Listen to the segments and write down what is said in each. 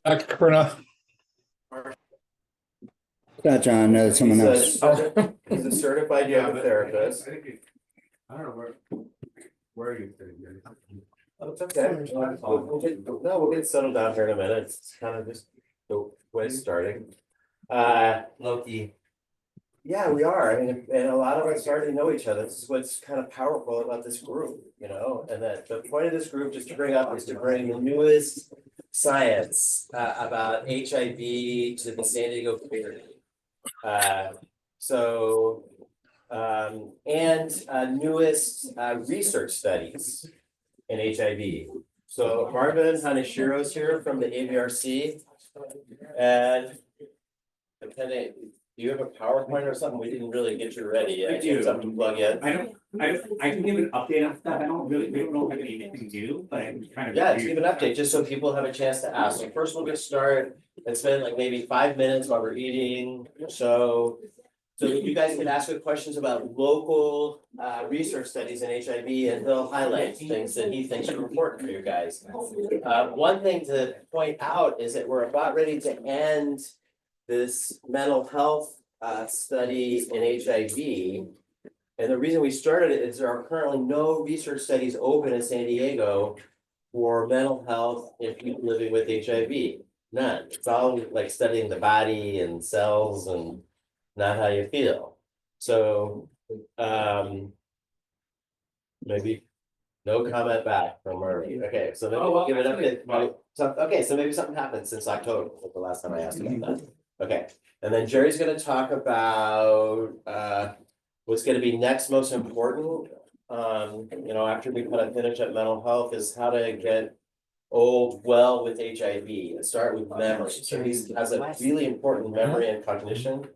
Dr. Perna. Not John, no, someone else. He's a certified yoga therapist. I don't know where are you sitting here? Oh, it's okay. We'll get settled down here in a minute. It's kind of just the way it's starting. Loki. Yeah, we are. I mean, and a lot of us already know each other. This is what's kind of powerful about this group, you know, and that the point of this group, just to bring up, is to bring the newest science about HIV to the San Diego community. And newest research studies in HIV. So Marvin Hanashiro is here from the AVRC. And depending, do you have a PowerPoint or something? We didn't really get you ready yet. I do. Something to plug in. I can give an update on stuff. We don't know if I can anything new, but I can kind of. Yeah, just give an update, just so people have a chance to ask. So first we'll get started and spend like maybe 5 minutes while we're eating. So you guys can ask good questions about local research studies in HIV, and he'll highlight things that he thinks are important for you guys. One thing to point out is that we're about ready to end this mental health study in HIV. And the reason we started it is there are currently no research studies open in San Diego for mental health in people living with HIV. None. It's all like studying the body and cells and not how you feel. So maybe no comment back from Murray. Okay, so maybe we'll give it up. Okay, so maybe something happened since October, like the last time I asked about that. Okay, and then Jerry's gonna talk about what's gonna be next most important. You know, after we kind of finish up mental health, is how to get old well with HIV and start with memory. So he has a really important memory and cognition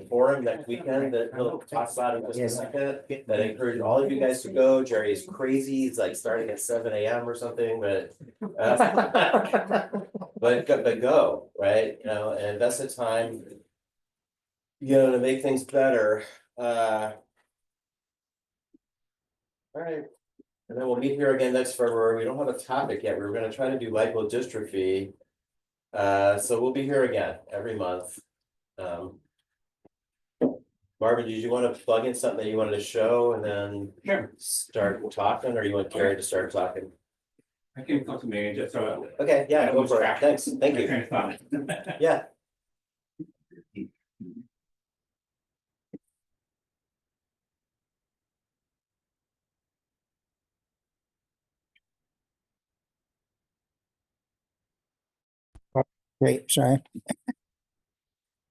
forum next weekend that he'll talk about in just a second. That I encourage all of you guys to go. Jerry is crazy. He's like starting at 7 a.m. or something, but but go, right? You know, and invest the time, you know, to make things better. All right. And then we'll meet here again next February. We don't have a topic yet. We were going to try to do lipodystrophy. So we'll be here again every month. Marvin, did you want to plug in something that you wanted to show and then start talking, or you want Gary to start talking? I can talk to me just so. Okay, yeah, go for it. Thanks. Thank you. Yeah. Great, sorry.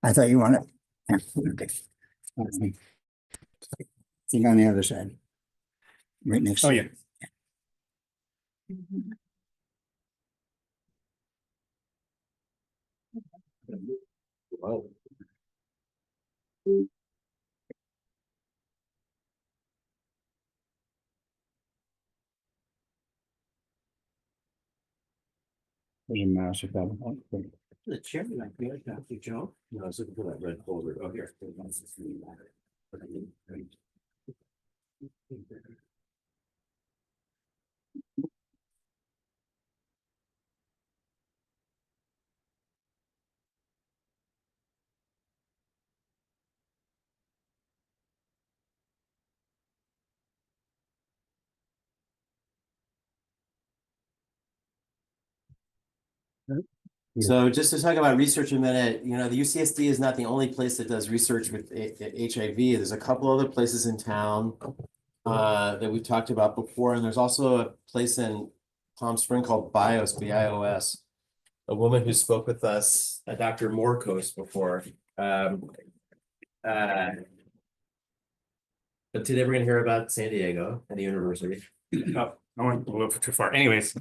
I thought you wanted. Yeah, okay. Think on the other side. Right next. Oh, yeah. Wow. There's a mouse if that. The chairman, I feel like Dr. Joe. No, I was looking for that red folder. Oh, here. So just to talk about research a minute, you know, the UCSD is not the only place that does research with HIV. There's a couple other places in town that we've talked about before. And there's also a place in Palm Spring called BIOS, BIOS. A woman who spoke with us, Dr. Morkos, before. But today we're going to hear about San Diego and the university. Oh, I went a little too far. Anyways.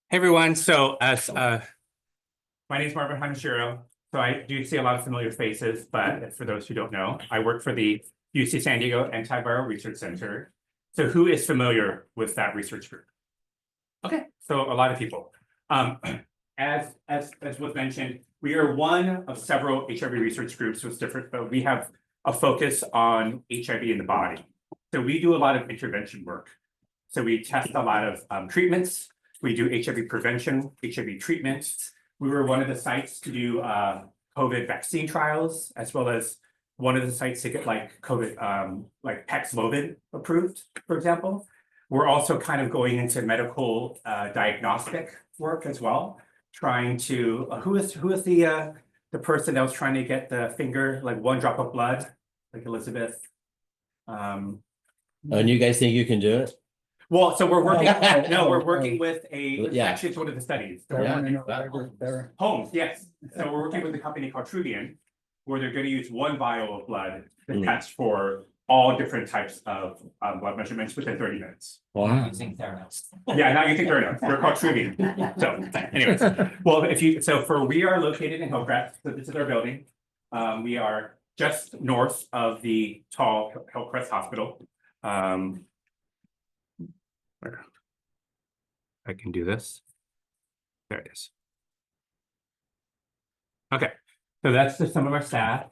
Hey everyone, so as my name is Marvin Hanashiro. So I do see a lot of familiar faces, but for those who don't know, I work for the UC San Diego Antiviral Research Center. So who is familiar with that research group? Okay, so a lot of people. As was mentioned, we are one of several HIV research groups with different, but we have a focus on HIV in the body. So we do a lot of intervention work. So we test a lot of treatments. We do HIV prevention, HIV treatment. We were one of the sites to do COVID vaccine trials, as well as one of the sites to get like COVID, like Paxlovid approved, for example. We're also kind of going into medical diagnostic work as well, trying to, who is the person that was trying to get the finger, like 1 drop of blood, like Elizabeth? And you guys think you can do it? Well, so we're working, no, we're working with Yeah. actually it's one of the studies. Holmes, yes. So we're working with a company called Trudian, where they're gonna use 1 vial of blood to test for all different types of blood measurements within 30 minutes. Wow. Using Theranos. Yeah, now you think they're called Trudian. So anyways, well, so we are located in Hillcrest, so this is our building. We are just north of the tall Hillcrest Hospital. I can do this. There it is. Okay, so that's just some of our staff.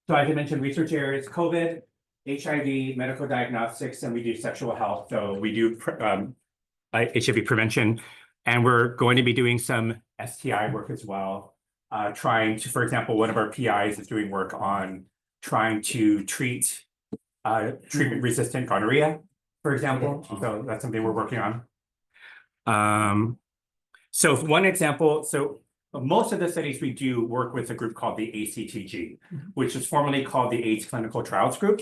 So as I mentioned, research areas, COVID, HIV, medical diagnostics, and we do sexual health. So we do HIV prevention, and we're going to be doing some STI work as well. Trying to, for example, one of our PIs is doing work on trying to treat treatment-resistant gonorrhea, for example. So that's something we're working on. So one example, so most of the studies we do work with a group called the ACTG, which is formerly called the AIDS Clinical Trials Group,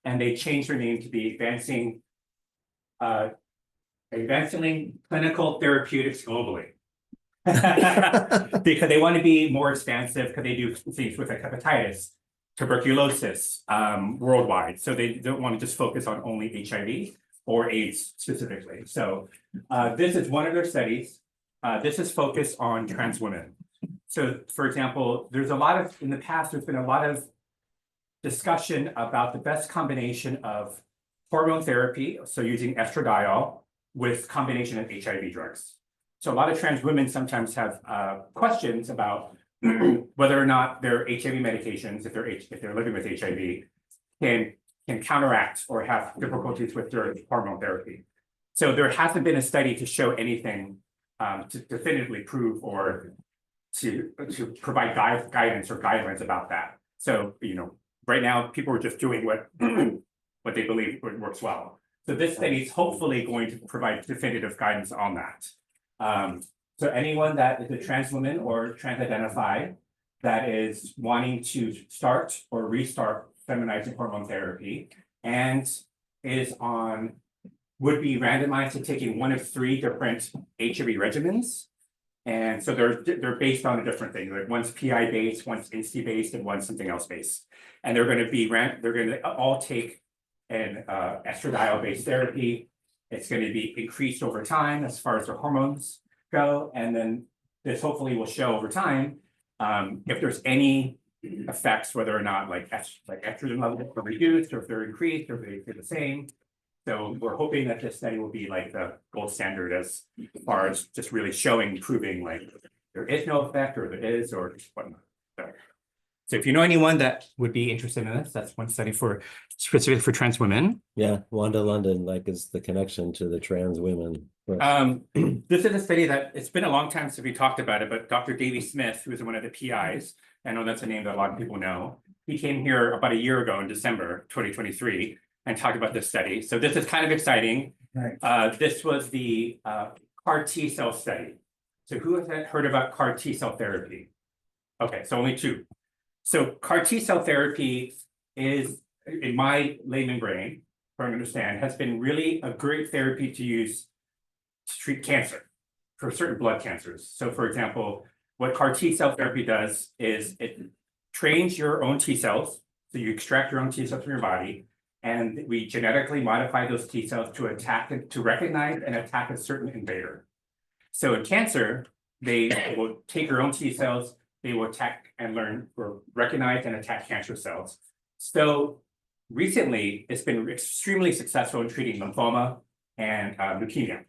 and they changed their name to the Advancing Clinical Therapeutics Globally. Because they want to be more expansive, because they do things with like hepatitis, tuberculosis, worldwide. So they don't want to just focus on only HIV or AIDS specifically. So this is one of their studies. This is focused on trans women. So for example, in the past, there's been a lot of discussion about the best combination of hormone therapy, so using estradiol, with combination of HIV drugs. So a lot of trans women sometimes have questions about whether or not their HIV medications, if they're living with HIV, can counteract or have difficulties with their hormone therapy. So there hasn't been a study to show anything to definitively prove or to provide guidance or guidelines about that. So, right now people are just doing what they believe works well. So this study is hopefully going to provide definitive guidance on that. So anyone that is a trans woman or trans-identified that is wanting to start or restart feminizing hormone therapy and would be randomized to taking one of 3 different HIV regimens. And so they're based on a different thing, like one's PI based, one's INSTI based, and one's something else based. And they're going to all take an estradiol based therapy. It's going to be increased over time as far as their hormones go. And then this hopefully will show over time if there's any effects, whether or not like estrogen levels are reduced, or if they're increased, or if they're the same. So we're hoping that this study will be like the gold standard as far as just really proving like there is no effect, or there is, or whatnot. So if you know anyone that would be interested in this, that's one study specifically for trans women. Yeah, Wanda London, is the connection to the trans women. This is a study that it's been a long time since we talked about it, but Dr. Davey Smith, who is one of the PIs, I know that's a name that a lot of people know. He came here about a year ago in December 2023 and talked about this study. So this is kind of exciting. Right. This was the CAR T cell study. So who has heard about CAR T cell therapy? Okay, so only 2. So CAR T cell therapy is, in my layman brain, from understand, has been really a great therapy to use to treat cancer for certain blood cancers. So for example, what CAR T cell therapy does is it trains your own T cells. So you extract your own T cells from your body, and we genetically modify those T cells to recognize and attack a certain invader. So in cancer, they will take your own T cells, they will attack and learn or recognize and attack cancer cells. So recently, it's been extremely successful in treating lymphoma and leukemia.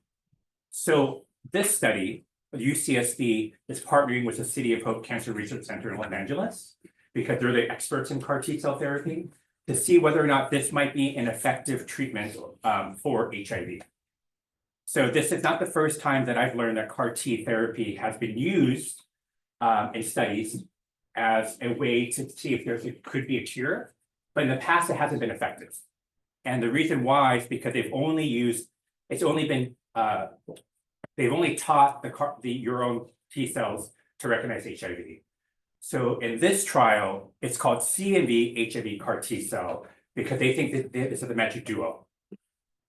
So this study, UCSD is partnering with the City of Hope Cancer Research Center in Los Angeles, because they're the experts in CAR T cell therapy, to see whether or not this might be an effective treatment for HIV. So this is not the first time that I've learned that CAR T therapy has been used in studies as a way to see if could be a cure, but in the past, it hasn't been effective. And the reason why is because they've only taught your own T cells to recognize HIV. So in this trial, it's called CMV HIV CAR T cell because they think that this is the magic duo.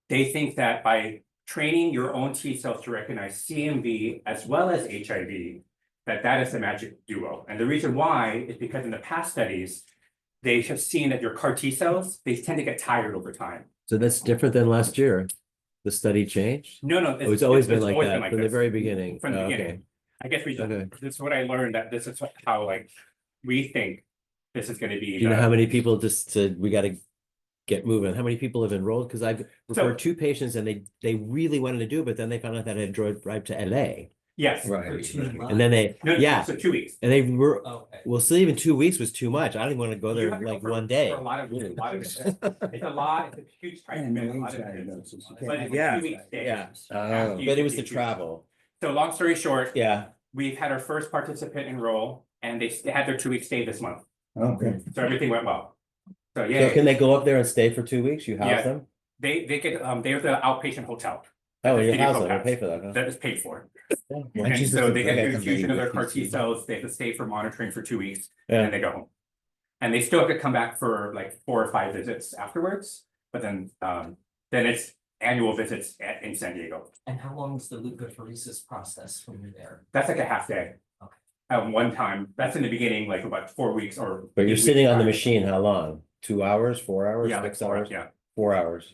They think that by training your own T cells to recognize CMV as well as HIV, that is the magic duo. And the reason why is because in the past studies, they have seen that your CAR T cells, they tend to get tired over time. So that's different than last year. The study changed? No, Oh, it's always been like always that from the this. very beginning. From the Oh, beginning. okay. I guess Okay. this is what I learned, that this is how like we think this is gonna be. Do you know how many people just said, we gotta get moving? How many people have enrolled? Because I've referred two patients and they really wanted to do it, but then they found out that I had to drive to LA. Yes. And then they, No, yeah, so 2 weeks. and they were, Okay. well, still even 2 weeks was too much. I didn't want to go You there have to go like for- one day. for a lot of it's a huge time. And commitment, a age lot of it. diagnosis, you But can't it's have- Yeah, a 2 week stay. yeah. After you But it was do the 2 weeks. travel. So long story short, Yeah. we've had our first participant enroll and they had their 2 week stay this month. Okay. So everything went well. So So yeah, can they go up there and stay for 2 weeks? You house Yeah. them? they get they're the outpatient hotel Oh, you City house Pro them, Pass. they pay for that, huh? that is paid for. Yeah. When And she's so with they the- get okay, the infusion of their with CAR these T people. cells, they have to stay for monitoring for 2 weeks, and Yeah. then they go home. And they still have to come back for like 4 or 5 visits afterwards, but then it's annual visits in San Diego. And how long is the leukapheresis process when you're there? That's like a half day. Okay. At one time, that's in the beginning, like about 4 weeks or. But 8 you're weeks sitting on the prior. machine, how long? 2 hours, 4 hours, Yeah, like 6 4 hours? yeah. 4 hours.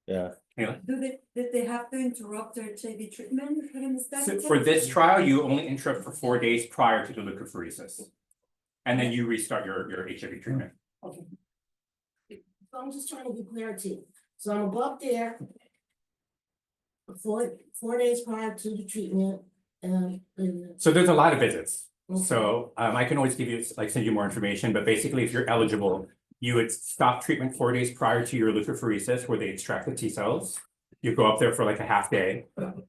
Yeah. Did they have to interrupt their HIV treatment within the study? So for this trial, you only interrupt for 4 days prior to the leukapheresis. And then you restart your HIV treatment. Okay. So I'm just trying to get clarity. So I'm above there. 4 days prior to the treatment and. So there's a lot of visits. So I can always give you, like, send you more information, but basically, if you're eligible, you would stop treatment 4 days prior to your leukapheresis where they extract the T cells. You go up there for like a half day,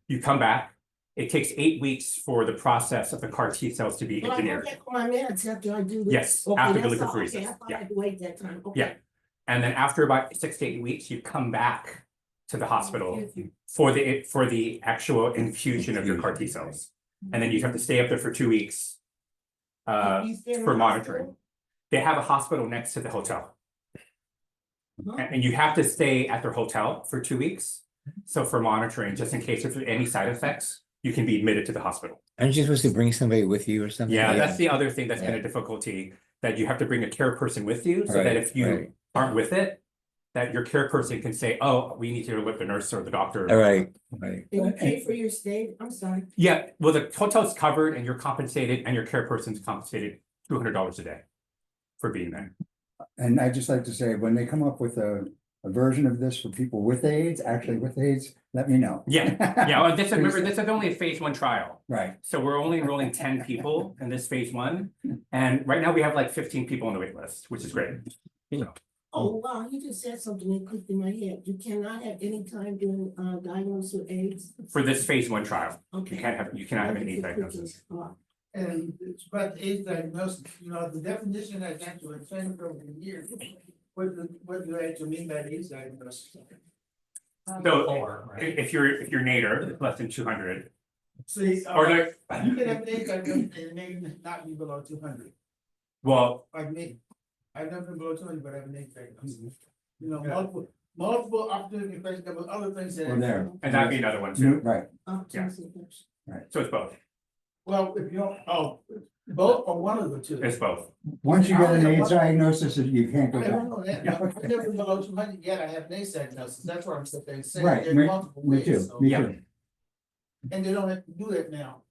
you come back. It takes 8 weeks for the process of the CAR T cells to be Well, I engineered. get my meds after I do this. Yes, Okay, after the that's all. leukapheresis, Okay, I thought I yeah. had to wait that time. Okay. Yeah. And then after about 6 to 8 weeks, you come back to the hospital for the actual infusion of your CAR T cells. And then you have to stay up there for 2 weeks You stay in the for monitoring. hospital? They have a hospital next to the hotel. Huh? And you have to stay at their hotel for 2 weeks. So for monitoring, just in case if there's any side effects, you can be admitted to the hospital. Aren't you supposed to bring somebody with you or something? Yeah, that's the other thing that's been Yeah. a difficulty, that you have to bring a care person with you, so that Right, if you right. aren't with it, that your care person can say, oh, we need to go with the nurse or the doctor. All right, right. And you pay for your stay? I'm sorry. Yeah, well, the hotel's covered and you're compensated and your care person's compensated $200 a day for being there. And I'd just like to say, when they come up with a version of this for people with AIDS, actually with AIDS, let me know. Yeah, yeah, well, this is, remember, this is only a phase 1 trial. Right, So we're only enrolling 10 people in this phase 1. And right now we have like 15 people on the wait list, which is great. Oh, wow, you just said something that clicked in my head. You cannot have any time during diagnosis with AIDS. For this phase 1 trial, Okay. you cannot have an AIDS diagnosis. And it's about the AIDS diagnosis, you know, the definition has actually changed over the years. What do you actually mean by AIDS diagnosis? So Or, right? if you're nadir, it's less than 200, See, or like, you can have an AIDS diagnosis and maybe not be below 200, well, like me. I've never been below 200, but I have an AIDS diagnosis. You know, multiple opportunity infections, there were other things that. we're there. and that'd be another one too. Right, So it's both, Well, if you don't, both or one of the two. it's both. once you get an AIDS diagnosis, you can't go I back. don't know that, no, I've never been below 200 yet, I have an AIDS diagnosis, that's what I'm saying. Right, There's me multiple me ways, too, so- me Yeah. too. And they don't have to do that now.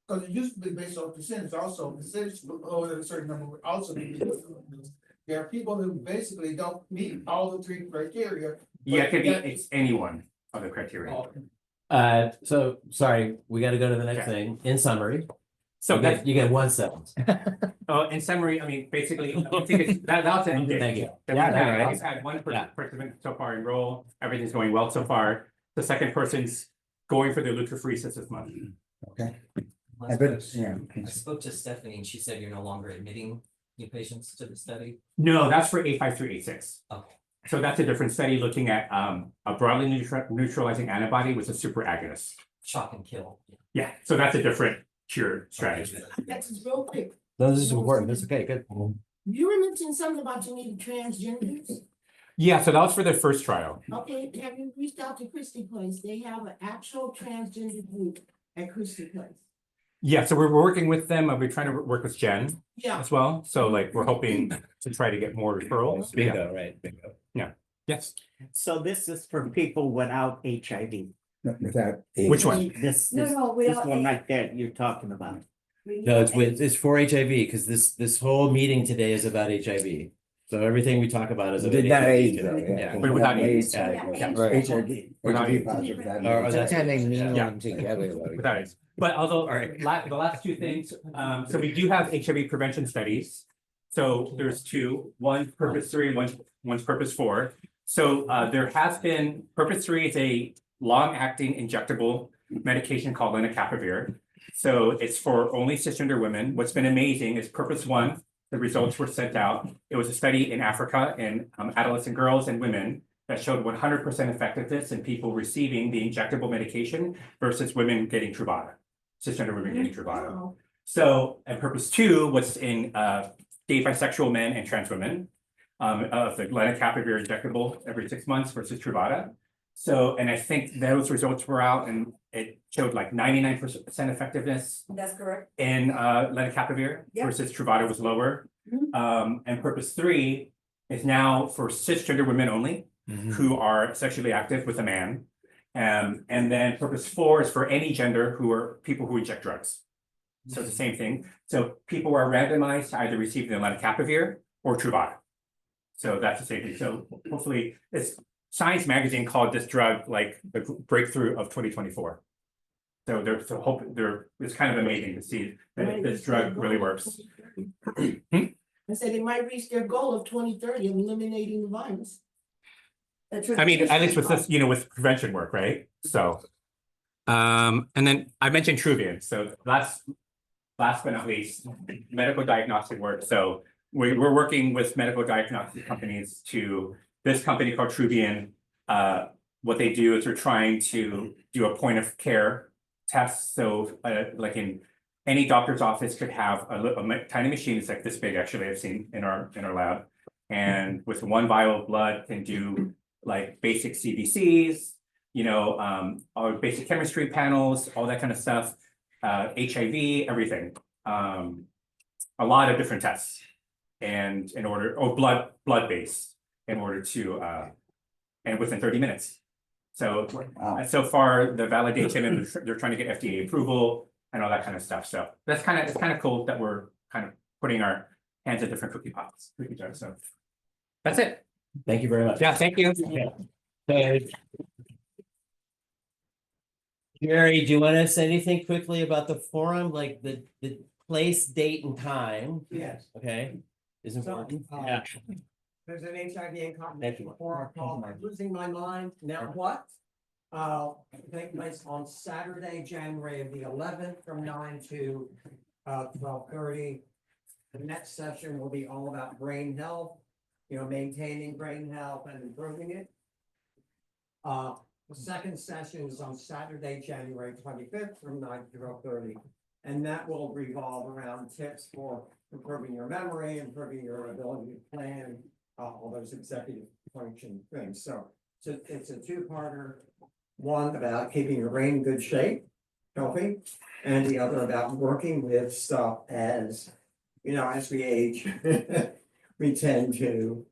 Cause it used to be based on percentage also, percentage over a certain number would also be. There are people who basically don't meet all the 3 criteria. Yeah, it could be, But that- it's any one of the criteria. So, sorry, we gotta go to the next Okay. thing. In summary, So that's, you get 1 sentence. in summary, I mean, basically, I think it's, that's it. Thank you. That Yeah, we've no, had, no, we've had one Yeah. participant so far enroll, everything's going well so far. The second person's going for their leukapheresis this month. Okay. I bet, yeah. I spoke to Stephanie and she said you're no longer admitting new patients to the study. No, that's for A5 through A6. Okay. So that's a different study looking at a broadly neutralizing antibody with a super agonist. Shock and kill. Yeah, so that's a different cure strategy. That's just real quick. Those is important. That's okay, good. You were mentioning something about you need transgenders. Yeah, so that was for the first trial. Okay, have you reached out to Christie Place? They have an actual transgender group at Christie Place. Yeah, so we're working with them. We're trying to work with Jen Yeah. as well. So like we're hoping to try to get more referrals. Yeah. Bingo, right, bingo. Yes. So this is for people without HIV. Without. Which one? This, No, this, no, this without one AIDS. right there you're talking about. No, it's for HIV, because this whole meeting today is about HIV. So everything we talk about is about Did not HIV. age though, Yeah. But without AIDS. Yeah, Yeah. Right, HIV, Without HIV AIDS. positive, without Or AIDS. that's- Kind of Yeah. mingling together. like- Without it. But although, Alright. the last two things, so we do have HIV prevention studies. So there's two, one purpose 3, one's purpose 4. So there has been, purpose 3 is a long-acting injectable medication called lenacapavir. So it's for only cisgender women. What's been amazing is purpose 1, the results were sent out. It was a study in Africa in adolescent girls and women that showed 100% effectiveness in people receiving the injectable medication versus women getting Truvada, cisgender women getting Truvada. Wow. So, and purpose 2 was in gay, bisexual men and trans women. Of the lenacapavir injectable every 6 months versus Truvada. So, and I think those results were out and it showed like 99% effectiveness That's correct. in lenacapavir Yep. versus Truvada was lower. And purpose 3 is now for cisgender women only who are sexually active with a man. And then purpose 4 is for any gender who are people who inject drugs. So it's the same thing. So people are randomized to either receive the lenacapavir or Truvada. So that's the same thing. So hopefully, it's Science Magazine called this drug like the breakthrough of 2024. So it's kind of amazing to see that this drug really works. I said they might reach their goal of 2030 of eliminating the virus. I mean, at least with this, with prevention work, right? So. And then I mentioned Truvian. So last but not least, medical diagnostic work. So we're working with medical diagnostic companies this company called Truvian. What they do is they're trying to do a point of care test. So like in any doctor's office could have a tiny machine. It's like this big, actually, I've seen in our lab. And with one vial of blood can do like basic CBCs, our basic chemistry panels, all that kind of stuff, HIV, everything. A lot of different tests. And blood-based in order to, and within 30 minutes. So, so far, the validation and they're trying to get FDA approval and all that kind of stuff. So it's kind of cool that we're kind of putting our hands in different cookie jars. So that's it. Thank you very much. Yeah, thank you. Jerry, do you want to say anything quickly about the forum, like the place, date, and time? Yes. Okay, is important. Yeah. There's an HIV incontinence forum called Losing My Mind, Now What? Take place on Saturday, January the 11th from 9 to 12:30. The next session will be all about brain health, maintaining brain health and improving it. The second session is on Saturday, January 25th from 9 to 12:30. And that will revolve around tips for improving your memory, improving your ability to plan, all those executive function things. So it's a two-parter. One about keeping your brain in good shape, healthy, and the other about working with stuff as we age, we tend to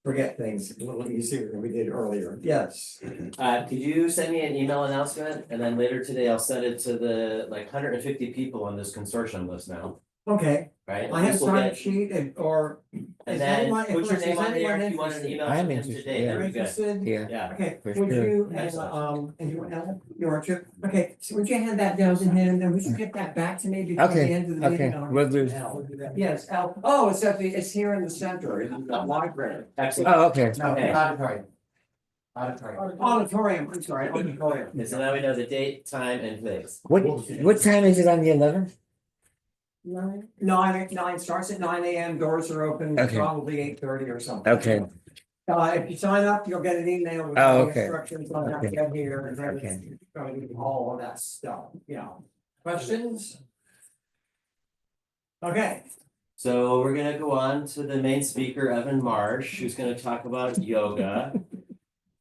forget things a little easier than we did earlier. Yes. Could you send me an email announcement, and then later today I'll send it to the 150 people on this consortium list now, Okay, right? I have This will sign get- sheet or. And is then anyone- put your is name on there anyone if you want an interested? email I am from him interested, today, yeah. there we go. Interested? Yeah. Yeah, Okay, For would sure. you, and Excellent. you are too, okay, so would you hand that down to him, and would you get that back to me before the Okay, end of the okay, meeting? will do. Yes, it's here in the center, in the library. excellent. Oh, okay. No, Okay. not right. Auditorium, I'm sorry, auditorium. Okay, so now we know the date, time, and place. What time is it on the 11th? Nine starts at 9 a.m., doors are open, Okay. probably 8:30 or something. Okay, If you sign up, you'll get an email with Oh, all the okay. instructions on how to Okay. get here and Okay. everything, all of that stuff, yeah. Questions? Okay, So we're gonna go on to the main speaker, Evan Marsh, who's gonna talk about yoga.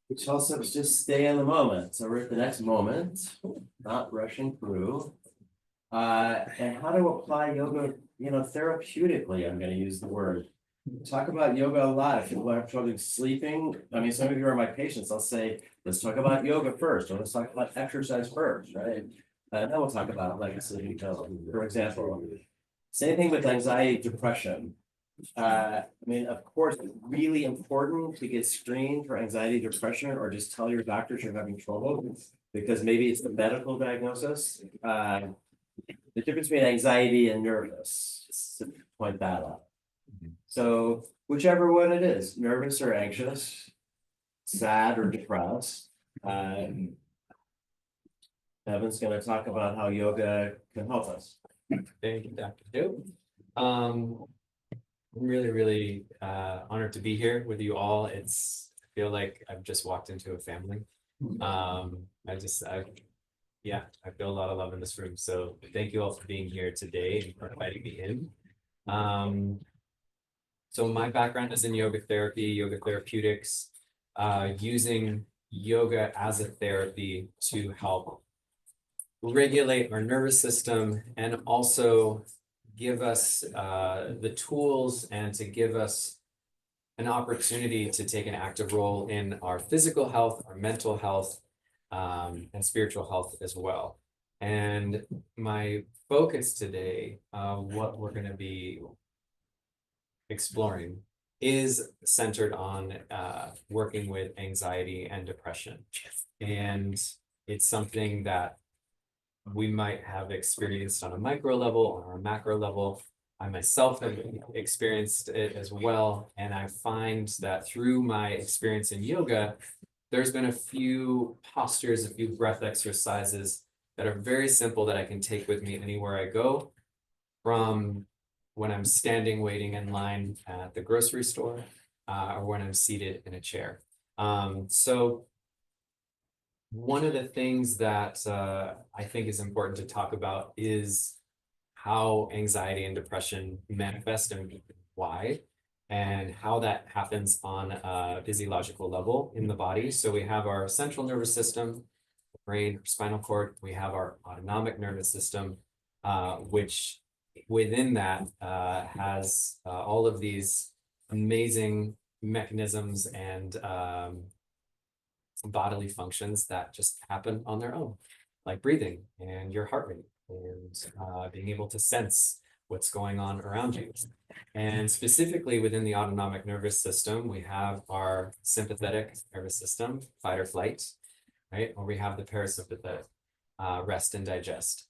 Which also is just stay in the moment. So we're at the next moment, not rushing through. And how to apply yoga, therapeutically, I'm gonna use the word. Talk about yoga a lot. If people have trouble sleeping, I mean, some of you are my patients, I'll say, let's talk about yoga first, or let's talk about exercise first, right? And then we'll talk about like sleeping pills, for example. Same thing with anxiety, depression. I mean, of course, it's really important to get screened for anxiety, depression, or just tell your doctors you're having trouble. Because maybe it's the medical diagnosis. The difference between anxiety and nervous, just to point that out. So whichever one it is, nervous or anxious, sad or depressed. Evan's gonna talk about how yoga can help us. Thank you, Dr. Dope. I'm really honored to be here with you all. I feel like I've just walked into a family. I feel a lot of love in this room. So thank you all for being here today and for inviting me in. So my background is in yoga therapy, yoga therapeutics, using yoga as a therapy to help regulate our nervous system and also give us the tools and to give us an opportunity to take an active role in our physical health, our mental health, and spiritual health as well. And my focus today, what we're going to be exploring, is centered on working with anxiety and depression. And it's something that we might have experienced on a micro level or a macro level. I myself have experienced it as well. And I find that through my experience in yoga, there's been a few postures, a few breath exercises that are very simple that I can take with me anywhere I go, from when I'm standing waiting in line at the grocery store, or when I'm seated in a chair. So one of the things that I think is important to talk about is how anxiety and depression manifest and why, and how that happens on a physiological level in the body. So we have our central nervous system, brain, spinal cord. We have our autonomic nervous system, which within that has all of these amazing mechanisms and bodily functions that just happen on their own, like breathing and your heart rate and being able to sense what's going on around you. And specifically within the autonomic nervous system, we have our sympathetic nervous system, fight or flight, right? Or we have the parasympathetic, rest and digest.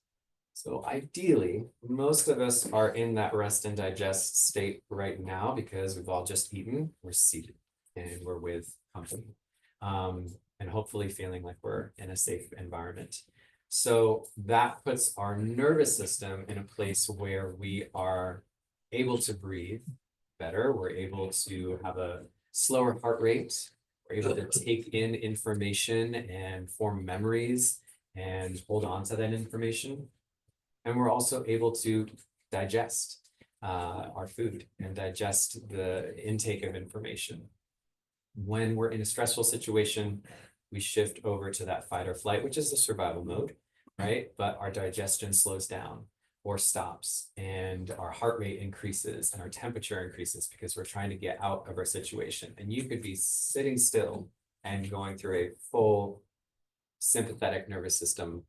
So ideally, most of us are in that rest and digest state right now because we've all just eaten, we're seated, and we're with company. And hopefully feeling like we're in a safe environment. So that puts our nervous system in a place where we are able to breathe better. We're able to have a slower heart rate. We're able to take in information and form memories and hold on to that information. And we're also able to digest our food and digest the intake of information. When we're in a stressful situation, we shift over to that fight or flight, which is the survival mode, right? But our digestion slows down or stops, and our heart rate increases and our temperature increases because we're trying to get out of our situation. And you could be sitting still and going through a full sympathetic nervous system,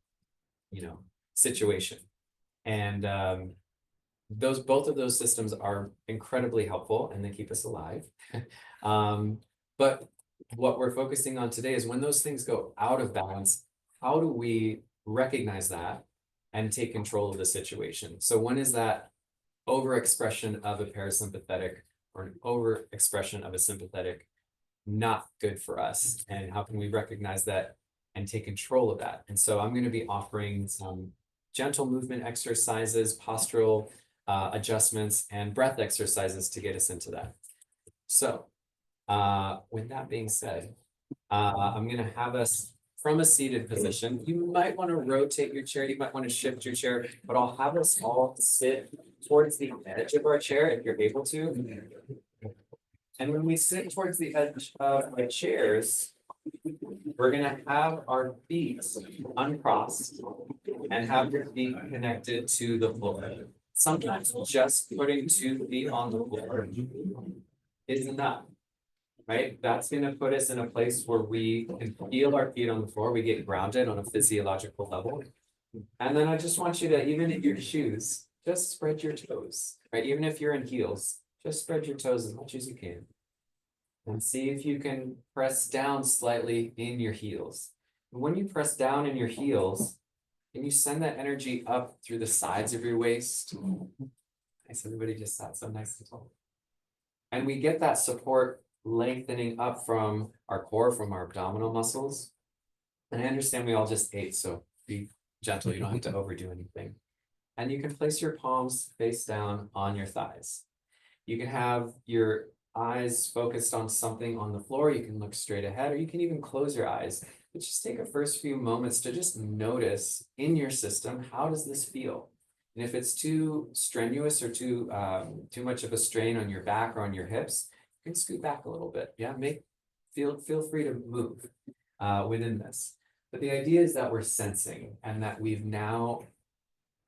situation. And both of those systems are incredibly helpful and they keep us alive. But what we're focusing on today is when those things go out of balance, how do we recognize that and take control of the situation? So when is that overexpression of a parasympathetic or an overexpression of a sympathetic not good for us? And how can we recognize that and take control of that? And so I'm going to be offering some gentle movement exercises, postural adjustments, and breath exercises to get us into that. So with that being said, I'm going to have us from a seated position. You might want to rotate your chair, you might want to shift your chair, but I'll have us all sit towards the edge of our chair if you're able to. And when we sit towards the edge of our chairs, we're gonna have our feet uncrossed and have your feet connected to the floor. Sometimes just putting 2 feet on the floor is enough, right? That's gonna put us in a place where we can feel our feet on the floor, we get grounded on a physiological level. And then I just want you to, even in your shoes, just spread your toes, right? Even if you're in heels, just spread your toes as much as you can. And see if you can press down slightly in your heels. And when you press down in your heels, can you send that energy up through the sides of your waist? Nice, everybody just sat so nice and tall. And we get that support lengthening up from our core, from our abdominal muscles. And I understand we all just ate, so be gentle, you don't have to overdo anything. And you can place your palms face down on your thighs. You can have your eyes focused on something on the floor, you can look straight ahead, or you can even close your eyes. But just take a first few moments to just notice in your system, how does this feel? And if it's too strenuous or too much of a strain on your back or on your hips, you can scoot back a little bit. Yeah, feel free to move within this. But the idea is that we're sensing and that we've now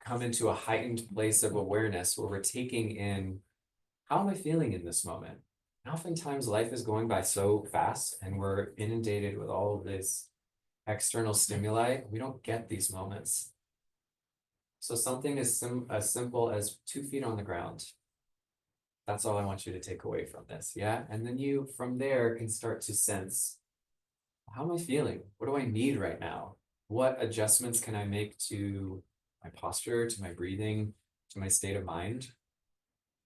come into a heightened place of awareness where we're taking in, how am I feeling in this moment? And oftentimes life is going by so fast and we're inundated with all of this external stimuli. We don't get these moments. So something as simple as 2 feet on the ground. That's all I want you to take away from this. Yeah. And then you from there can start to sense, how am I feeling? What do I need right now? What adjustments can I make to my posture, to my breathing, to my state of mind?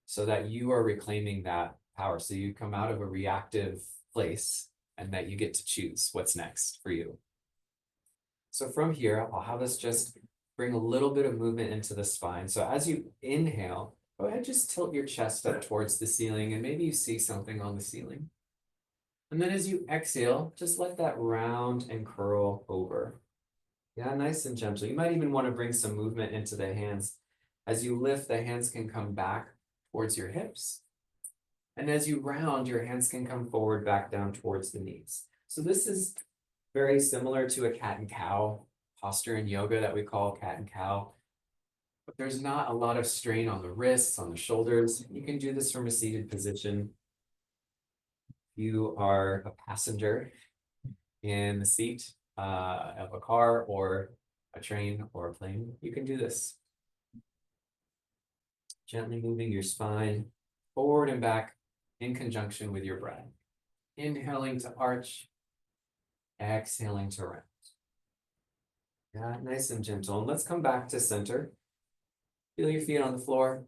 So that you are reclaiming that power. So you come out of a reactive place and that you get to choose what's next for you. So from here, I'll have us just bring a little bit of movement into the spine. So as you inhale, go ahead, just tilt your chest up towards the ceiling and maybe you see something on the ceiling. And then as you exhale, just let that round and curl over. Yeah, nice and gentle. You might even want to bring some movement into the hands. As you lift, the hands can come back towards your hips. And as you round, your hands can come forward back down towards the knees. So this is very similar to a cat and cow posture in yoga that we call cat and cow. But there's not a lot of strain on the wrists, on the shoulders. You can do this from a seated position. You are a passenger in the seat of a car or a train or a plane. You can do this. Gently moving your spine forward and back in conjunction with your breath. Inhaling to arch, exhaling to round. Yeah, nice and gentle. And let's come back to center. Feel your feet on the floor.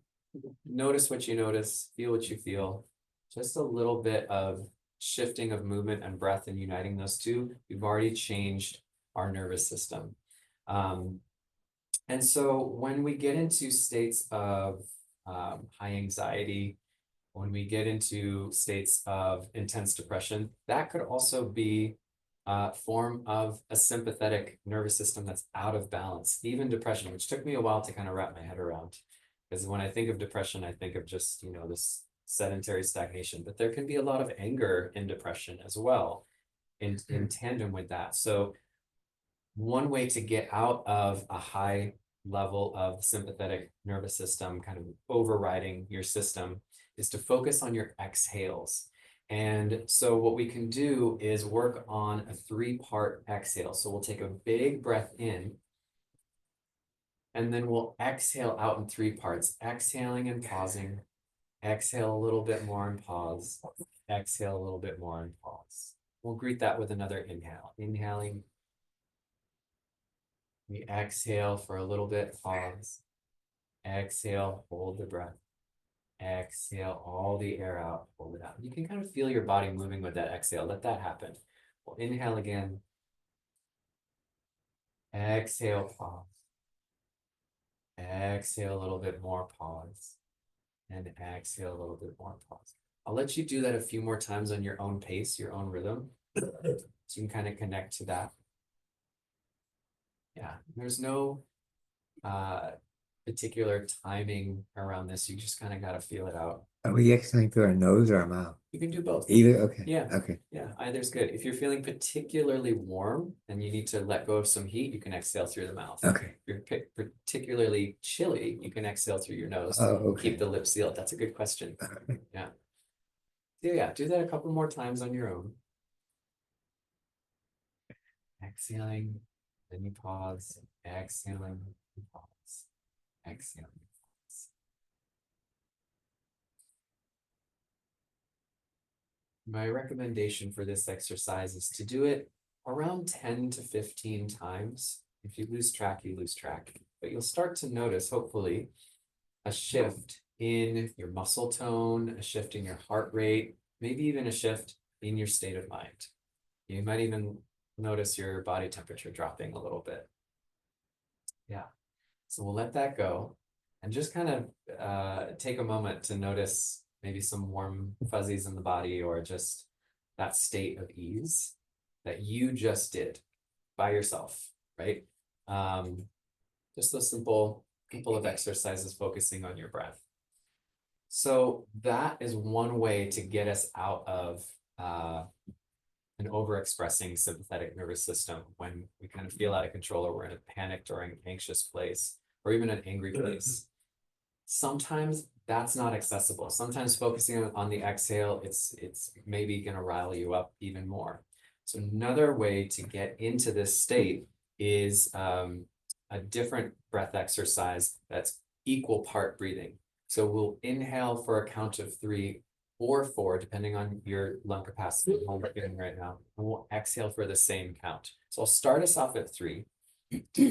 Notice what you notice, feel what you feel. Just a little bit of shifting of movement and breath and uniting those two. We've already changed our nervous system. And so when we get into states of high anxiety, when we get into states of intense depression, that could also be a form of a sympathetic nervous system that's out of balance, even depression, which took me a while to kind of wrap my head around. Because when I think of depression, I think of just, this sedentary stagnation, but there can be a lot of anger in depression as well, in tandem with that. So one way to get out of a high level of sympathetic nervous system kind of overriding your system is to focus on your exhales. And so what we can do is work on a 3-part exhale. So we'll take a big breath in, and then we'll exhale out in 3 parts, exhaling and pausing, exhale a little bit more and pause, exhale a little bit more and pause. We'll greet that with another inhale. Inhaling, we exhale for a little bit, pause, exhale, hold the breath. Exhale all the air out, hold it out. You can kind of feel your body moving with that exhale. Let that happen. We'll inhale again. Exhale, pause. Exhale a little bit more, pause. And exhale a little bit more, pause. I'll let you do that a few more times on your own pace, your own rhythm. So you can kind of connect to that. Yeah, there's no particular timing around this. You just kind of got to feel it out. Are we exhaling through our nose or our mouth? You can do both. Either, okay. Yeah. Okay. Yeah, either's good. If you're feeling particularly warm and you need to let go of some heat, you can exhale through the mouth. Okay. If you're particularly chilly, you can exhale through your nose. Oh, okay. Keep the lips sealed. That's a good question. Yeah. Yeah, do that a couple more times on your own. Exhaling, then you pause. Exhaling, you pause. Exhaling. My recommendation for this exercise is to do it around 10 to 15 times. If you lose track, you lose track. But you'll start to notice, hopefully, a shift in your muscle tone, a shift in your heart rate, maybe even a shift in your state of mind. You might even notice your body temperature dropping a little bit. Yeah. So we'll let that go and just kind of take a moment to notice maybe some warm fuzzies in the body or just that state of ease that you just did by yourself, right? Just those simple couple of exercises focusing on your breath. So that is one way to get us out of an overexpressing sympathetic nervous system when we kind of feel out of control or we're in a panicked or an anxious place or even an angry place. Sometimes that's not accessible. Sometimes focusing on the exhale, it's maybe going to rile you up even more. So another way to get into this state is a different breath exercise that's equal part breathing. So we'll inhale for a count of 3 or 4, depending on your lung capacity how we're feeling right now. And we'll exhale for the same count. So I'll start us off at 3,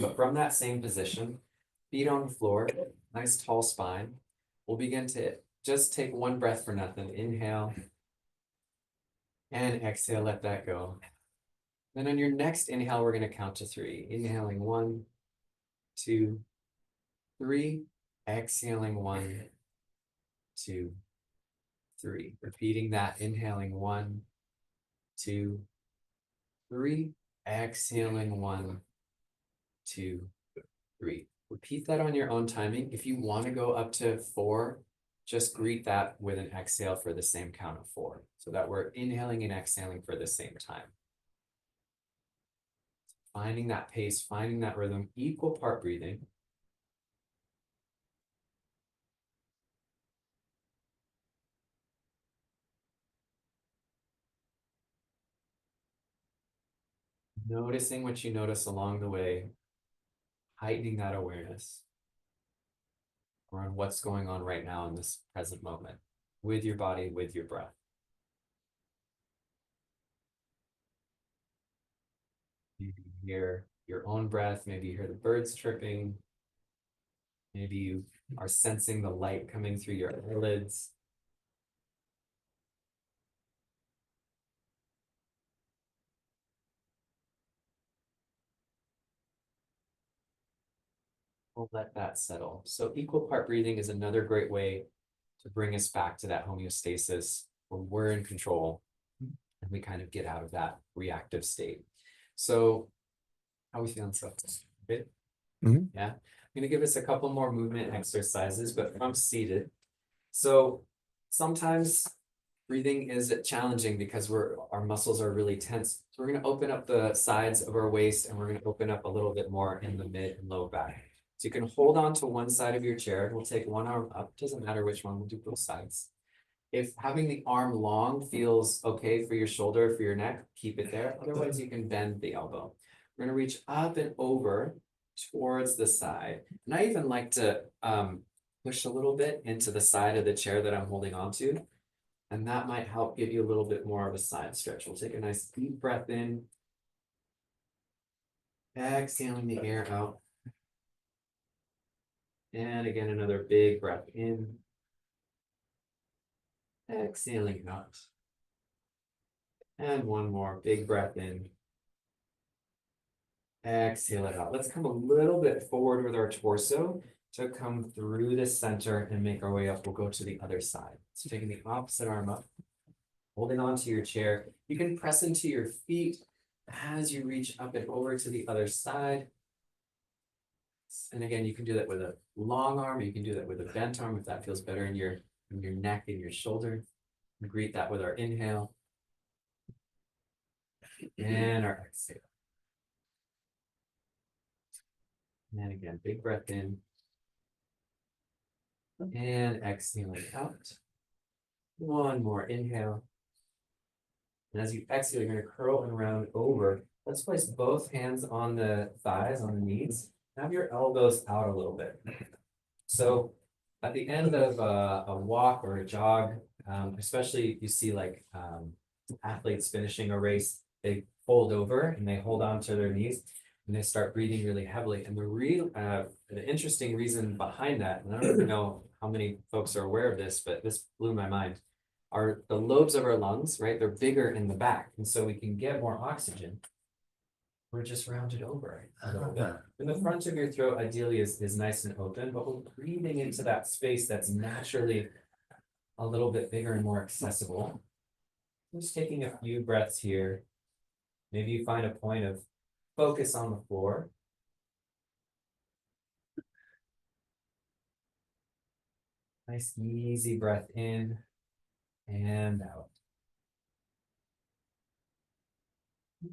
but from that same position, feet on the floor, nice tall spine. We'll begin to just take one breath for nothing. Inhale and exhale, let that go. Then on your next inhale, we're going to count to 3. Inhaling 1, 2, 3. Exhaling 1, 2, 3. Repeating that. Inhaling 1, 2, 3. Exhaling 1, 2, 3. Repeat that on your own timing. If you want to go up to 4, just greet that with an exhale for the same count of 4, so that we're inhaling and exhaling for the same time. Finding that pace, finding that rhythm, equal part breathing. Noticing what you notice along the way, heightening that awareness around what's going on right now in this present moment with your body, with your breath. Maybe you hear your own breath, maybe you hear the birds chirping, maybe you are sensing the light coming through your eyelids. We'll let that settle. So equal part breathing is another great way to bring us back to that homeostasis where we're in control and we kind of get out of that reactive state. So how are we feeling so far? Good? Mhm. Yeah. I'm gonna give us a couple more movement exercises, but from seated. So sometimes breathing is challenging because our muscles are really tense. So we're gonna open up the sides of our waist and we're gonna open up a little bit more in the mid and low back. So you can hold on to one side of your chair. We'll take one arm up, doesn't matter which one, we'll do both sides. If having the arm long feels okay for your shoulder, for your neck, keep it there. Otherwise, you can bend the elbow. We're gonna reach up and over towards the side. And I even like to push a little bit into the side of the chair that I'm holding on to. And that might help give you a little bit more of a side stretch. We'll take a nice deep breath in. Exhaling the air out. And again, another big breath in. Exhaling out. And one more big breath in. Exhale it out. Let's come a little bit forward with our torso to come through the center and make our way up. We'll go to the other side. So taking the opposite arm up, holding onto your chair. You can press into your feet as you reach up and over to the other side. And again, you can do that with a long arm. You can do that with a bent arm if that feels better in your neck and your shoulder. And greet that with our inhale. And our exhale. And again, big breath in. And exhaling out. One more inhale. And as you exhale, you're going to curl and round over. Let's place both hands on the thighs, on the knees. Have your elbows out a little bit. So at the end of a walk or a jog, especially if you see like athletes finishing a race, they fold over and they hold on to their knees and they start breathing really heavily. And the interesting reason behind that, and I don't even know how many folks are aware of this, but this blew my mind, are the lobes of our lungs, right? They're bigger in the back. And so we can get more oxygen. We're just rounded over a little bit. And the front of your throat ideally is nice and open, but we're breathing into that space that's naturally a little bit bigger and more accessible. Just taking a few breaths here. Maybe you find a point of focus on the floor. Nice, easy breath in and out.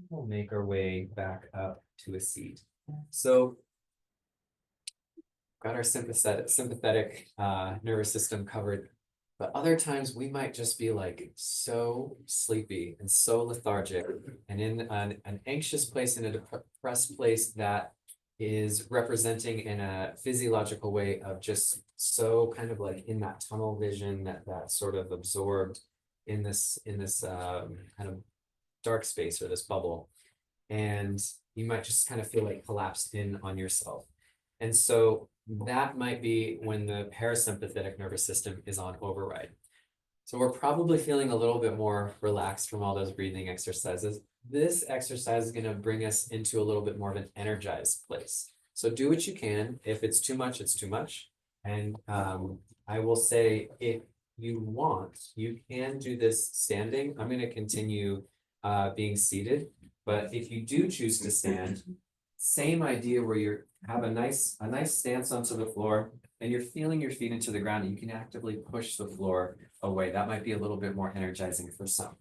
We'll make our way back up to a seat. So, got our sympathetic nervous system covered. But other times we might just be like so sleepy and so lethargic and in an anxious place, in a depressed place that is representing in a physiological way of just so kind of like in that tunnel vision, that sort of absorbed in this kind of dark space or this bubble. And you might just kind of feel like collapsed in on yourself. And so that might be when the parasympathetic nervous system is on override. So we're probably feeling a little bit more relaxed from all those breathing exercises. This exercise is going to bring us into a little bit more of an energized place. So do what you can. If it's too much, it's too much. And I will say, if you want, you can do this standing. I'm going to continue being seated, but if you do choose to stand, same idea where you have a nice stance onto the floor and you're feeling your feet into the ground, and you can actively push the floor away. That might be a little bit more energizing for some.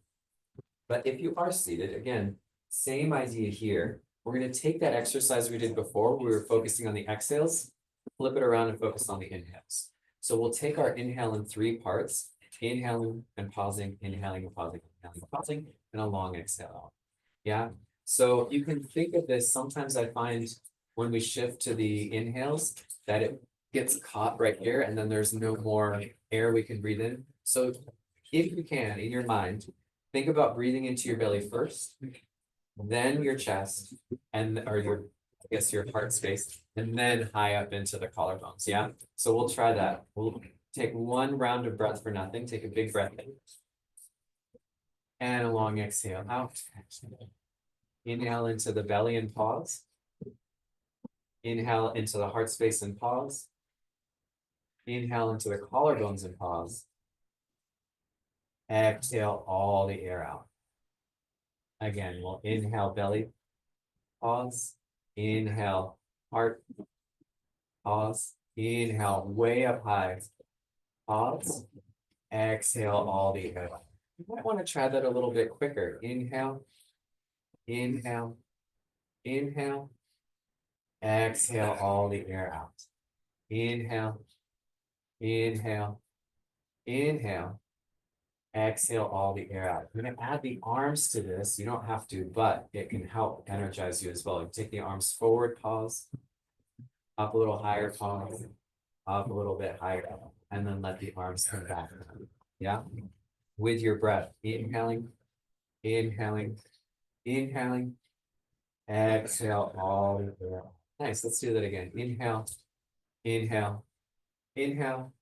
But if you are seated, again, same idea here. We're going to take that exercise we did before, where we were focusing on the exhales, flip it around and focus on the inhales. So we'll take our inhale in 3 parts, inhaling and pausing, inhaling and pausing, inhaling and pausing, and a long exhale out. Yeah. So you can think of this, sometimes I find when we shift to the inhales that it gets caught right here and then there's no more air we can breathe in. So if you can, in your mind, think about breathing into your belly first, then your chest, or your heart space, and then high up into the collarbones. Yeah. So we'll try that. We'll take 1 round of breath for nothing. Take a big breath in. And a long exhale out. Inhale into the belly and pause. Inhale into the heart space and pause. Inhale into the collarbones and pause. Exhale all the air out. Again, we'll inhale belly, pause. Inhale heart, pause. Inhale way up high, pause. Exhale all the air out. You might want to try that a little bit quicker. Inhale, inhale, inhale. Exhale all the air out. Inhale, inhale, inhale. Exhale all the air out. I'm going to add the arms to this. You don't have to, but it can help energize you as well. You take the arms forward, pause. Up a little higher, pause. Up a little bit higher, and then let the arms come back. Yeah. With your breath, inhaling, inhaling, inhaling. Exhale all the air out. Nice. Let's do that again. Inhale, inhale, inhale.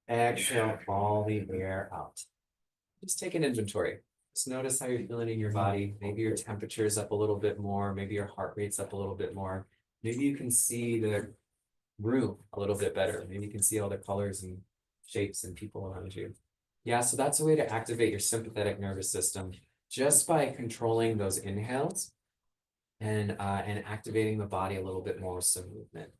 Exhale all the air out. just take an inventory. Just notice how you're feeling in your body. Maybe your temperature is up a little bit more. Maybe your heart rate's up a little bit more. Maybe you can see the room a little bit better. Maybe you can see all the colors and shapes and people around you. Yeah, so that's a way to activate your sympathetic nervous system just by controlling those inhales and activating the body a little bit more with some movement.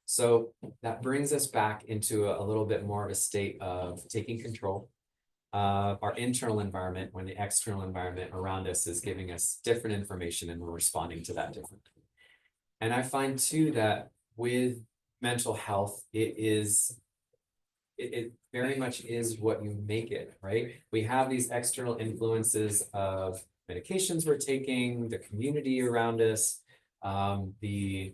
So that brings us back into a little bit more of a state of taking control of our internal environment when the external environment around us is giving us different information and we're responding to that differently. And I find too that with mental health, it very much is what you make it, right? We have these external influences of medications we're taking, the community around us, the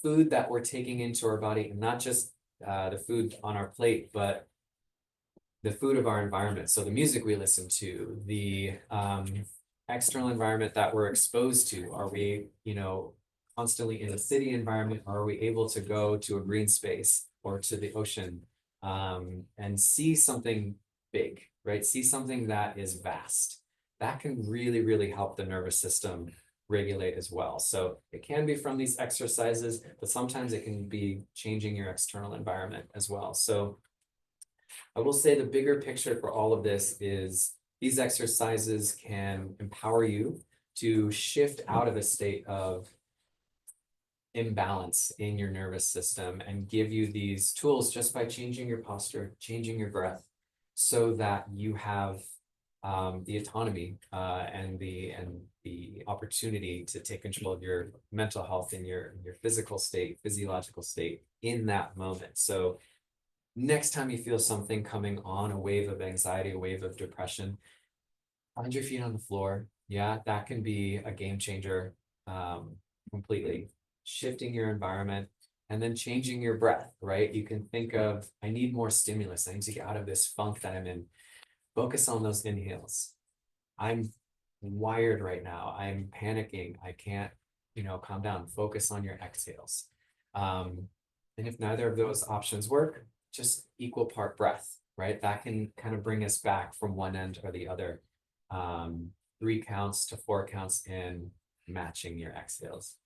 food that we're taking into our body, and not just the food on our plate, but the food of our environment. So the music we listen to, the external environment that we're exposed to. Are we, constantly in a city environment? Or are we able to go to a green space or to the ocean and see something big, right? See something that is vast. That can really, really help the nervous system regulate as well. So it can be from these exercises, but sometimes it can be changing your external environment as well. So I will say the bigger picture for all of this is these exercises can empower you to shift out of a state of imbalance in your nervous system and give you these tools just by changing your posture, changing your breath, so that you have the autonomy and the opportunity to take control of your mental health and your physical state, physiological state in that moment. So next time you feel something coming on, a wave of anxiety, a wave of depression, find your feet on the floor. Yeah, that can be a game changer completely. Shifting your environment and then changing your breath, right? You can think of, I need more stimulus. I need to get out of this funk that I'm in. Focus on those inhales. I'm wired right now. I'm panicking. I can't, calm down. Focus on your exhales. And if neither of those options work, just equal part breath, right? That can kind of bring us back from one end or the other. 3 counts to 4 counts in, matching your exhales.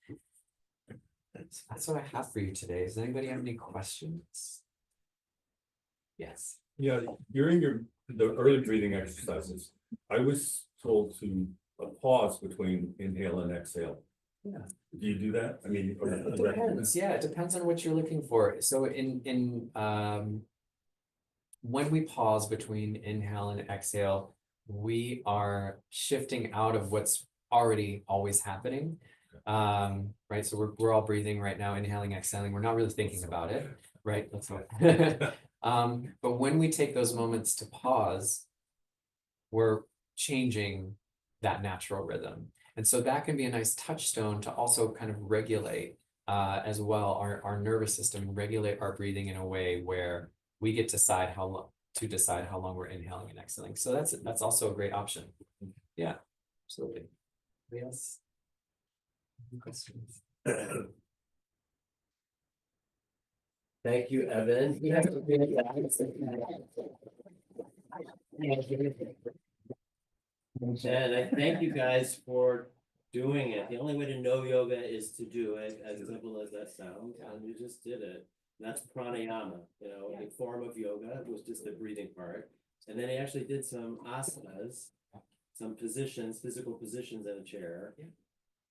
That's what I have for you today. Does anybody have any questions? Yes. Yeah, during the early breathing exercises, I was told to pause between inhale and exhale. Yeah. Do you do that? I mean, It depends. Yeah, it depends on what you're looking for. So when we pause between inhale and exhale, we are shifting out of what's already always happening. Right. So we're all breathing right now, inhaling, exhaling. We're not really thinking about it, right? That's what but when we take those moments to pause, we're changing that natural rhythm. And so that can be a nice touchstone to also kind of regulate as well our nervous system, regulate our breathing in a way where we get to decide how long we're inhaling and exhaling. So that's also a great option. Yeah, absolutely. Yes. Questions? Thank you, Evan. And I thank you guys for doing it. The only way to know yoga is to do it, as simple as that sounds, and you just did it. And that's pranayama, a form of yoga. It was just the breathing part. And then he actually did some asanas, some positions, physical positions in a chair. Yeah.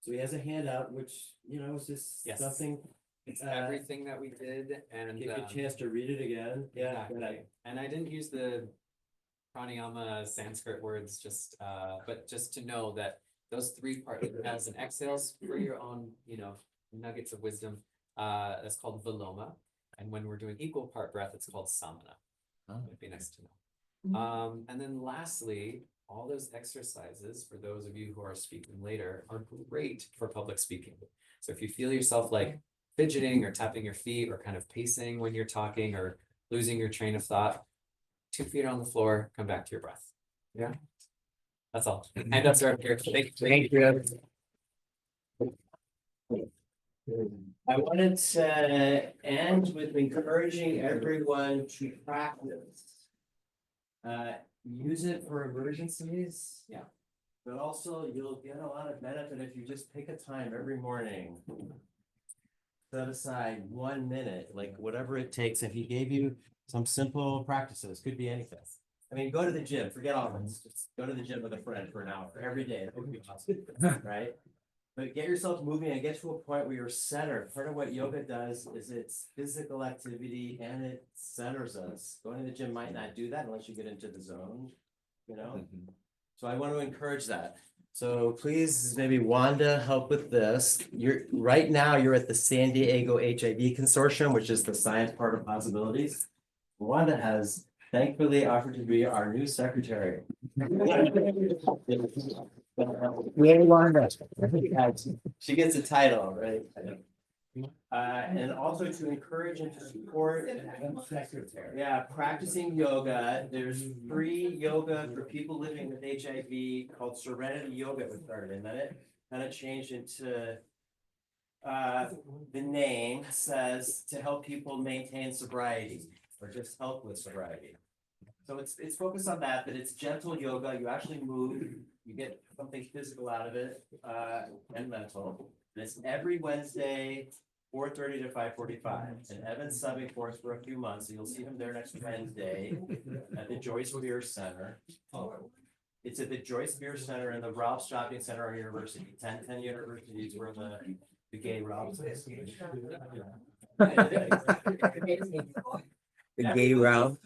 So he has a handout, which, is just Yes. something. It's everything that we did, and Give you a chance to read it again. Yeah. exactly. And I didn't use the pranayama Sanskrit words, but just to know that those 3 parts, inhales and exhales, for your own, nuggets of wisdom, that's called viloma. And when we're doing equal part breath, it's called samana. It'd be nice to know. And then lastly, all those exercises, for those of you who are speaking later, are great for public speaking. So if you feel yourself like fidgeting or tapping your feet or kind of pacing when you're talking or losing your train of thought, 2 feet on the floor, come back to your breath. Yeah. That's all. And that's right here. Thank you. I wanted to end with encouraging everyone to practice. use it for emergencies. Yeah. But also you'll get a lot of benefit if you just pick a time every morning. Set aside 1 minute, like whatever it takes. If he gave you some simple practices, could be anything. I mean, go to the gym, forget all this, just go to the gym with a friend for an hour every day, that would be awesome, right? But get yourself moving and get to a point where you're centered. Part of what yoga does is it's physical activity and it centers us. Going to the gym might not do that unless you get into the zone, you know? So I want to encourage that. So please, maybe Wanda, help with this. Right now, you're at the San Diego HIV Consortium, which is the science part of possibilities. Wanda has thankfully offered to be our new secretary. Where you want that? She gets a title, right? And also to encourage and to support. Yeah, practicing yoga. There's free yoga for people living with HIV called Serenity Yoga was started, and then it kind of changed into the name says to help people maintain sobriety or just help with sobriety. So it's focused on that, but it's gentle yoga. You actually move, you get something physical out of it, and mental. And it's every Wednesday, 4:30 to 5:45. And Evan's subbing for us for a few months, so you'll see him there next Wednesday at the Joyce Beer Center. It's at the Joyce Beer Center and the Ralph's Shopping Center on University. 10 universities were the gay Ralph's. The gay Ralph.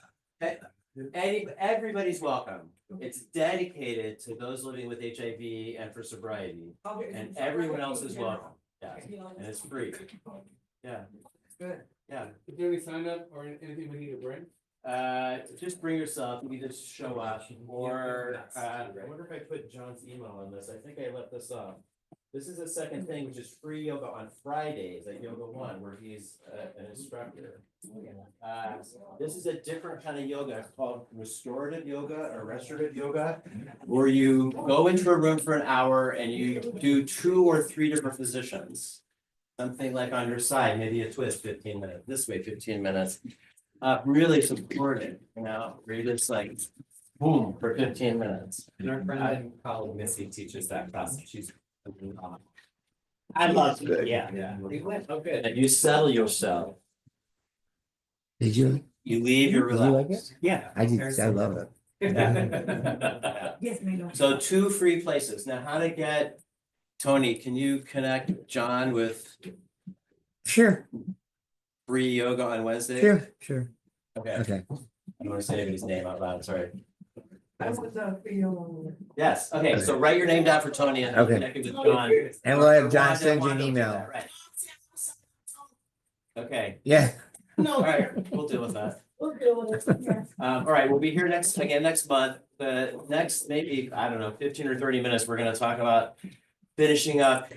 Everybody's welcome. It's dedicated to those living with HIV and for sobriety, and everyone else is welcome. Yeah, and it's free. Yeah. Good. Yeah. Is there any sign up or anything we need to bring? Just bring yourself, you just show up, or, I wonder if I put John's email on this, I think I left this off. This is the second thing, which is free yoga on Fridays at Yoga One, where he's an instructor. This is a different kind of yoga, it's called restorative yoga or restorative yoga, where you go into a room for an hour and you do 2 or 3 different positions. Something like on your side, maybe a twist, 15 minutes, this way, 15 minutes. Really supportive, you know, where you just like, boom, for 15 minutes. And our friend and colleague Missy teaches that class. She's. I love it, yeah. Yeah. Okay. And you settle yourself, Did you? you leave, you're Did you like relaxed. it? Yeah. I did, I love it. Yes, ma'am. So 2 free places. Now, how to get, Tony, can you connect John with Sure, free yoga on Wednesday? sure. Okay, Okay. I don't want to say anybody's name out loud, sorry. I was feeling. Yes, okay, so write your name down for Tony and I'll Okay. connect you with John. And we'll have John Wanda- send you an Wanda will do email. that, right. Okay, Yeah. No. all right, we'll deal with that. We'll deal with it. All right, we'll be here next month, the next, maybe, I don't know, 15 or 30 minutes, we're gonna talk about finishing up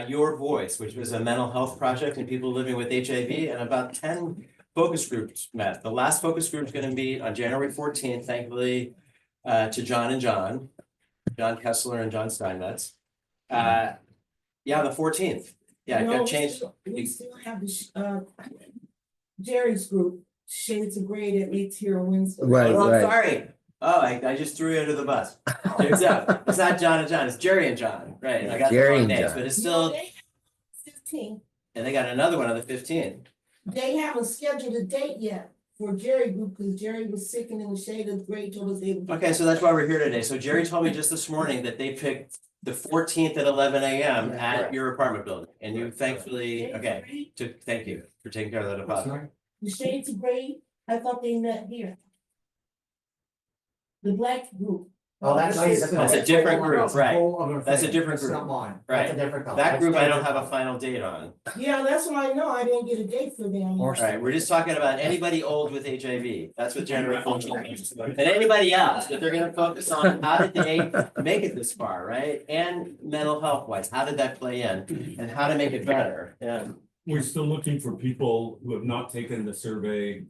Your Voice, which was a mental health project and people living with HIV, and about 10 focus groups met. The last focus group is gonna meet on January 14th, thankfully, to John Kessler and John Steinmetz. Yeah, the 14th. Yeah, it No, got changed. We still have the, Jerry's group, Shades of Gray that meets here on Wednesday. Right, Oh, I'm right. sorry. Oh, I just threw you under the bus. It's not John and John, it's Jerry and John, right? I got the Jerry wrong and names, John. but it's No, still, they have 15. and they got another one on the 15th. They haven't scheduled a date yet for Jerry group, because Jerry was sick and in the Shade of Gray told us they would. Okay, so that's why we're here today. So Jerry told me just this morning that they picked the 14th at 11 a.m. at your apartment building. And you thankfully, okay, thank you for taking care of that deposit. The Shades of Gray, I thought they met here. The black group. Oh, that's. That's a different group, right. That's a different That's not group. mine. Right. That's a different color. That That's group I don't different have a color. final date on. Yeah, that's what I know. I didn't get a date for them. All right, we're just talking about anybody old with HIV. That's what January 14th is. And anybody else, but they're gonna focus on how did they make it this far, right? And mental health wise, how did that play in and how to make it better? Yeah. We're still looking for people who have not taken the survey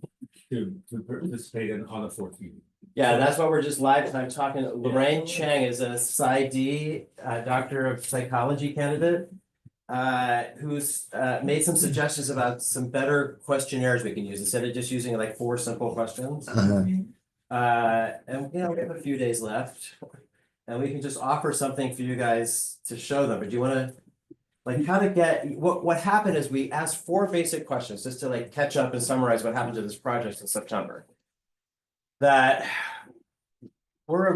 to participate on the 14th. Yeah, that's why we're just live, and I'm talking, Lorraine Chang is a PsyD, Doctor of Psychology candidate. Who's made some suggestions about some better questionnaires we can use instead of just using like 4 simple questions. And we have a few days left. And we can just offer something for you guys to show them, but do you wanna? Like how to get, what happened is we asked 4 basic questions, just to like catch up and summarize what happened to this project in September. That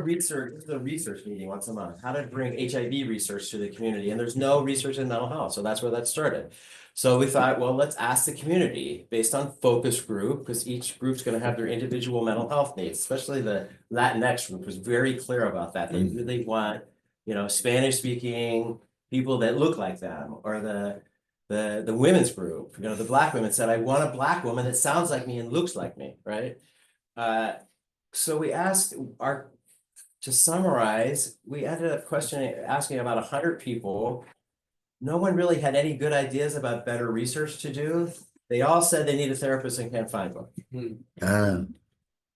this is a research meeting once a month, how to bring HIV research to the community, and there's no research in mental health, so that's where that started. So we thought, well, let's ask the community based on focus group, because each group's gonna have their individual mental health needs, especially the Latinx group was very clear about that. They really want, Spanish speaking people that look like them, or the women's group, the Black women said, I want a Black woman that sounds like me and looks like me, right? So we asked to summarize, we ended up asking about 100 people. No one really had any good ideas about better research to do. They all said they need a therapist and can't find one.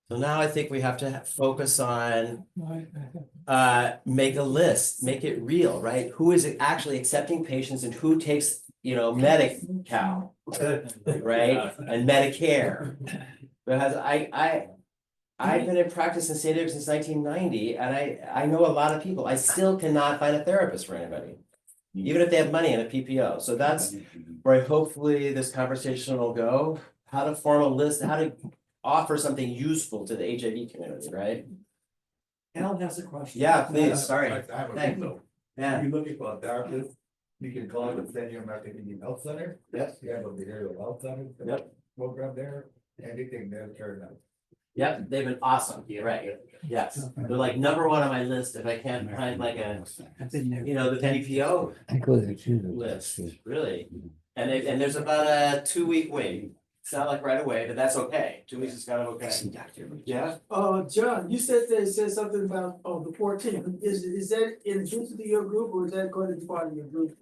So now I think we have to focus on, make a list, make it real, right? Who is actually accepting patients and who takes, Medi-Cal, right? And Medicare. Because I've been in practice in San Diego since 1990, and I know a lot of people. I still cannot find a therapist for anybody, even if they have money in a PPO. So that's where hopefully this conversation will go. How to form a list, how to offer something useful to the HIV community, right? Alan has a question. Yeah, please, sorry. I have a Thank note. Yeah. If you're looking for a therapist, you can call the San Diego American Indian Health Center. Yes. You have a behavioral health center. Yep. Program there, anything there, turn out. Yep, they've been awesome, you're right, yes, they're like #1 on my list if I can't find like the PPO list, really. And there's about a 2-week wait, it's not like right away, but that's okay, 2 weeks is kind of okay. Yeah, John, you said something about, the 14th, is that inclusive of your group, or is that going to be part of your group?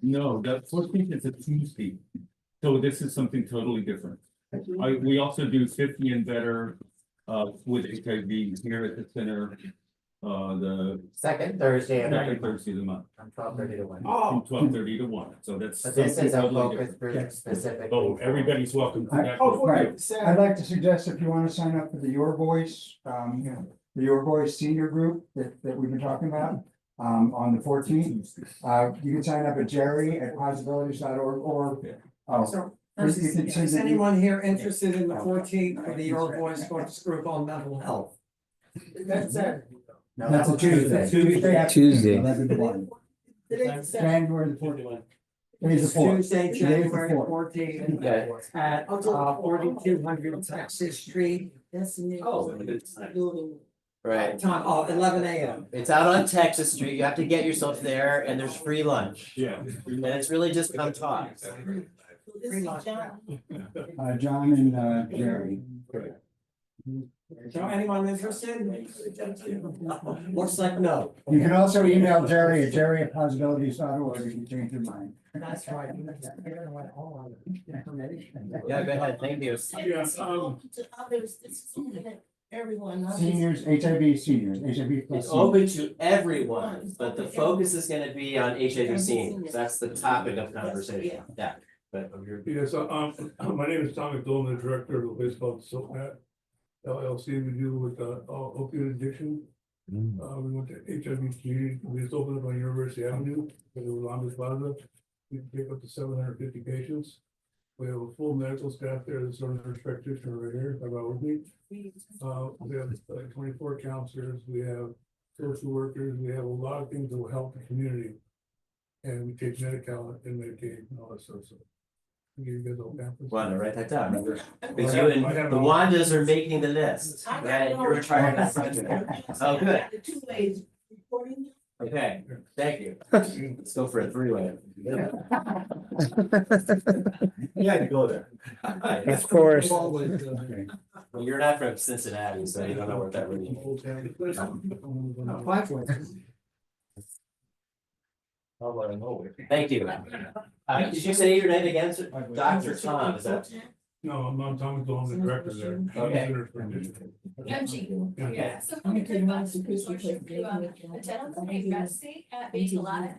No, the 14th is a Tuesday, so this is something totally different. We also do 50 and better with HIV here at the center. The second Thursday of second Thursday of the month. from 12:30 to 1. From 12:30 to 1. So that's. But this something is a totally focus different. group specific. Oh, everybody's welcome to that. Right, I'd like to suggest if you want to sign up for the Your Voice, the Your Voice senior group that we've been talking about. On the 14th, you can sign up at jerry@possibilities.org or. Is anyone here interested in the 14th for the Your Voice focus group on mental health? That's Saturday. No, That's a Tuesday. Tuesday. 11 to 1. January the 14th. Today's the 4th. Tuesday, Today's the January 4th. 14th Okay. at 4200 Texas Street. That's the name. Oh, right. Time, 11 a.m. It's out on Texas Street, you have to get yourself there, and there's free lunch, Yeah. and it's really just come talk. John and Jerry. So anyone interested? Looks like no. You can also email Jerry at jerry@possibilities.org if you change your mind. That's right. Yeah, go ahead, thank you. Yeah, To others, this is open to everyone. not just- Seniors, HIV seniors, HIV plus. It's open to everyone, but the focus is gonna be on HIV seniors, that's the topic of conversation, yeah. But Yes, my name is Tom McDowell, I'm the director of a place called SOPAT LLC. We deal with opioid addiction. We went to HIV community, we just opened up on University Avenue, in the Rolando Plaza. We pick up to 750 patients. We have a full medical staff there, there's a nurse practitioner right here, about with me. We have like 24 counselors, we have social workers, we have a lot of things that will help the community. And we take Medi-Cal and Medicaid and all that sort of stuff. Give you guys all pamphlets. wanna write that down, because I you have- and I have the all- Wandas are making the list, I got right? it all. You're retired. Oh, good, The 2 ways recording. okay, thank you. Let's go for a 3-way. Yeah, I can go there. Of course. Well, you're not from Cincinnati, so you don't know what that really means. Thank you. Did you say your name again, sir? Dr. Tom, is that? No, I'm Tom McDowell, I'm the director there. Okay. I'm the nurse practitioner. Okay. So we can do a consortium to attend a university at being a lot.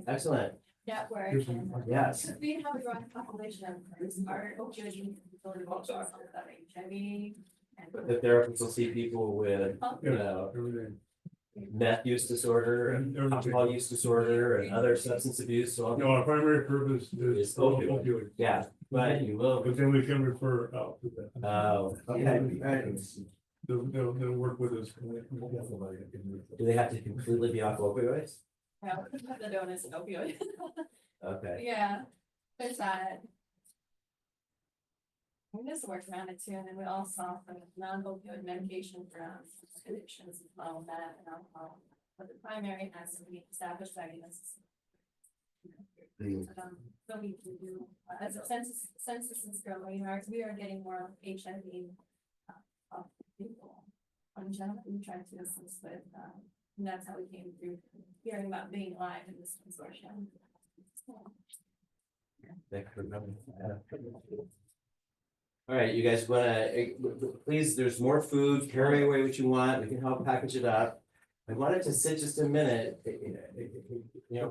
Excellent. Yeah, where I Here's can. some- Yes. We have a growing population of our opioid use disorder patients with HIV. But the therapist will see people with, you Yeah, know, everything. meth use disorder and alcohol use disorder and other substance abuse, so. No, our primary purpose Is is opioid. opioid, Yeah, but you will, but then we can refer out to them. okay, right. They'll work with us. Do they have to completely be off opioids? Yeah, the donors and opioid. Okay, Yeah, there's that. We just worked around it too, and then we also offer non-opioid medication for addictions, as well, that and alcohol. But the primary has to be established diagnosis. So we can do, as the census is growing, we are getting more HIV of people. On general, we try to assist with, and that's how we came through hearing about being live in this consortium. Thank you. All right, you guys wanna, please, there's more food, carry away what you want, we can help package it up. I wanted to sit just a minute, you know,